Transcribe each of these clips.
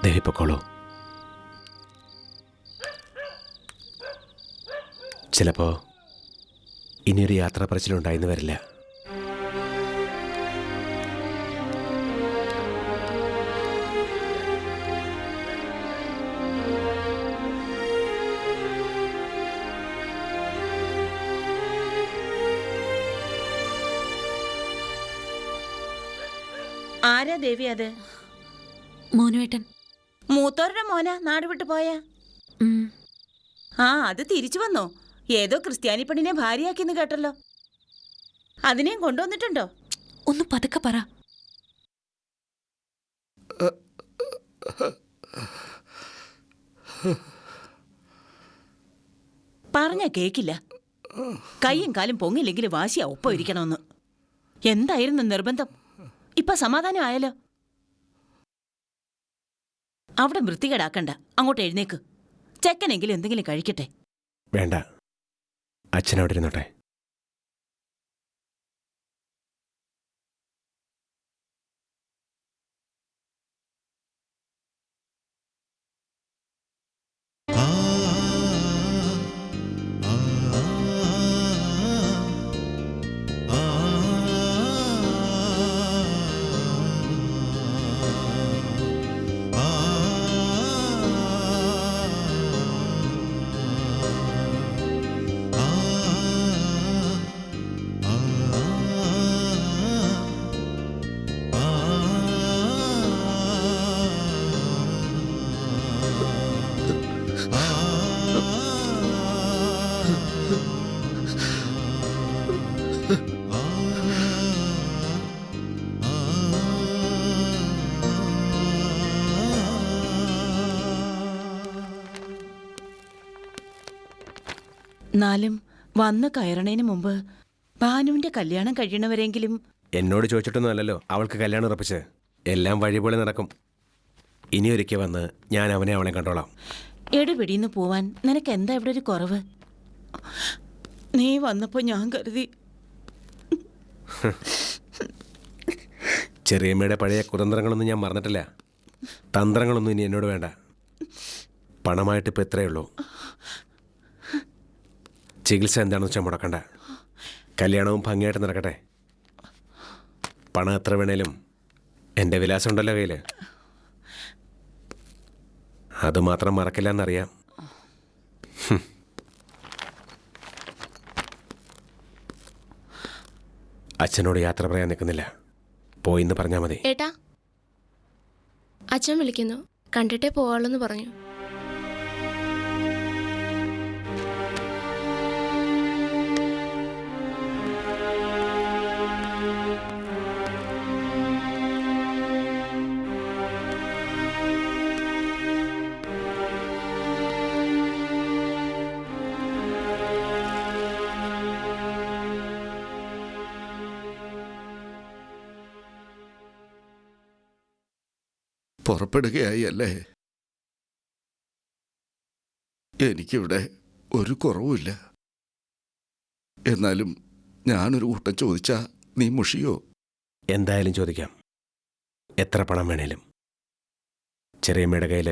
ദഹിപ്പൊക്കോളൂ. ചിലപ്പോൾ ഇനിയൊരു യാത്രാ പറച്ചിലുണ്ടായിന്ന് വരില്ല. ആരാ ദേവി അത്? മോനുവേട്ടൻ. മൂത്തോരുടെ മോനാ നാട് വിട്ടു പോയാ? ആ, അത് തിരിച്ചു വന്നോ? ഏതോ ക്രിസ്ത്യാനി പെണ്ണിനെ ഭാര്യയാക്കിന്ന് കേട്ടല്ലോ. അതിനെയും കൊണ്ടുവന്നിട്ടുണ്ടോ? ഒന്ന് പതുക്കെ പറ. പറഞ്ഞ കേക്കില്ല. കൈയും കാലും പൊങ്ങില്ലെങ്കിൽ വാശിയാ ഒപ്പം ഇരിക്കണമെന്ന്. എന്തായിരുന്നു നിർബന്ധം? ഇപ്പൊ സമാധാനം ആയല്ലോ. അവിടെ വൃത്തികേടാക്കണ്ട, അങ്ങോട്ട് എഴുന്നേക്ക്. ചെക്കനെങ്കിലും എന്തെങ്കിലും കഴിക്കട്ടെ. വേണ്ട, അച്ഛനവിടെ ഇരുന്നോട്ടെ. എന്നാലും വന്ന് കയറണേന് മുമ്പ് ഭാനുവിന്റെ കല്യാണം കഴിയണവരെങ്കിലും. എന്നോട് ചോദിച്ചിട്ടൊന്നും അല്ലല്ലോ അവൾക്ക് കല്യാണം ഉറപ്പിച്ച്. എല്ലാം വഴിപോലെ നടക്കും. ഇനിയൊരിക്കൽ വന്ന് ഞാൻ അവളെ കണ്ടോളാം. എടുപിടിന്ന് പോവാൻ നിനക്ക് എന്താ ഇവിടെ ഒരു കുറവ്? നീ വന്നപ്പോ ഞാൻ കരുതി. ചെറിയമ്മയുടെ പഴയ കുതന്ത്രങ്ങളൊന്നും ഞാൻ മറന്നിട്ടില്ല. തന്ത്രങ്ങളൊന്നും ഇനി എന്നോട് വേണ്ട. പണമായിട്ട് ഇപ്പം എത്രയേ ഉള്ളൂ. ചികിത്സ എന്താണെന്ന് വെച്ചാൽ മുടക്കണ്ട. കല്യാണവും ഭംഗിയായിട്ട് നടക്കട്ടെ. പണം എത്ര വേണേലും എൻ്റെ വിലാസം ഉണ്ടല്ലോ കയ്യിൽ. അതുമാത്രം മറക്കില്ല എന്നറിയാം. അച്ഛനോട് യാത്ര പറയാൻ നിൽക്കുന്നില്ല. പോയിന്ന് പറഞ്ഞാൽ മതി. ഏട്ടാ, അച്ഛൻ വിളിക്കുന്നു. കണ്ടിട്ടേ പോവാളെന്ന് പറഞ്ഞു. പുറപ്പെടുകയായി അല്ലേ? എനിക്കിവിടെ ഒരു കുറവുമില്ല. എന്നാലും ഞാനൊരു കൂട്ടം ചോദിച്ചാ നീ മുഷിയോ? എന്തായാലും ചോദിക്കാം. എത്ര പണം വേണേലും. ചെറിയമ്മയുടെ കയ്യിൽ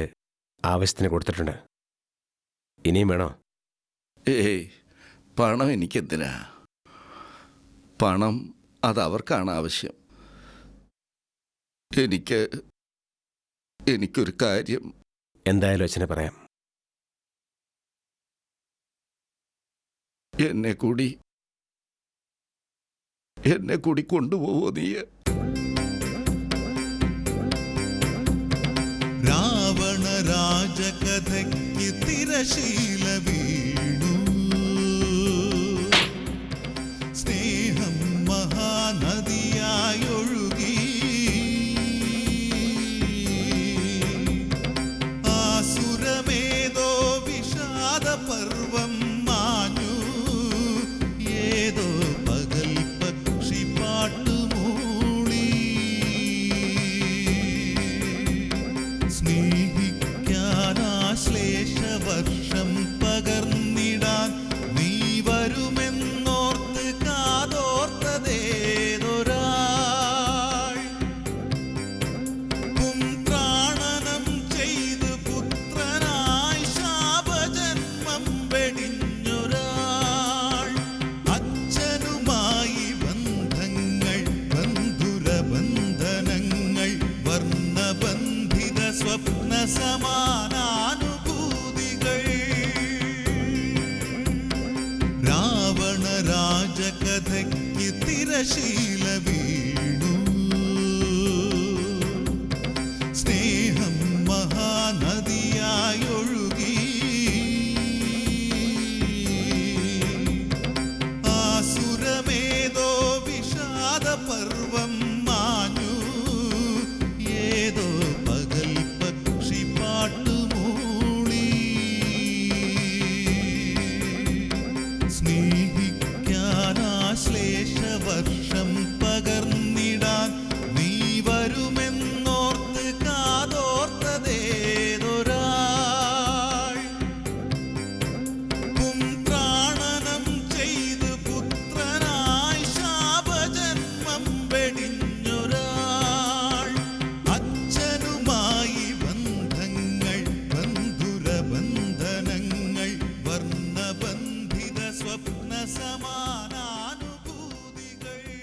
ആവശ്യത്തിന് കൊടുത്തിട്ടുണ്ട്. ഇനിയും വേണോ? ഏയ്, പണം എനിക്കെന്തിനാ? പണം അതവർക്കാണ് ആവശ്യം. എനിക്കൊരു കാര്യം. എന്തായാലും അച്ഛനെ പറയാം. എന്നെ കൂടി കൊണ്ടുപോവോ നീ? രാവണ രാജകഥയ്ക്ക് തിരശീല വീണു. സ്നേഹം മഹാനദിയായി ഒഴുകി. ആസുരമേതോ വിഷാദ പർവം മാഞ്ഞു. ഏതോ പകൽ പക്ഷി പാട്ടുമൂളി. സ്നേഹിക്കാനാശ്ലേഷവർഷം പകർന്നിടാൻ നീ വരുമെന്നോർത്ത് കാതോർത്തതേതൊരാൾ. കുംത്രാണനം നിബന്ധിത സ്വപ്ന സമാനാനുഭൂതികൾ രാവണ രാജകഥയ്ക്ക് തിരശീല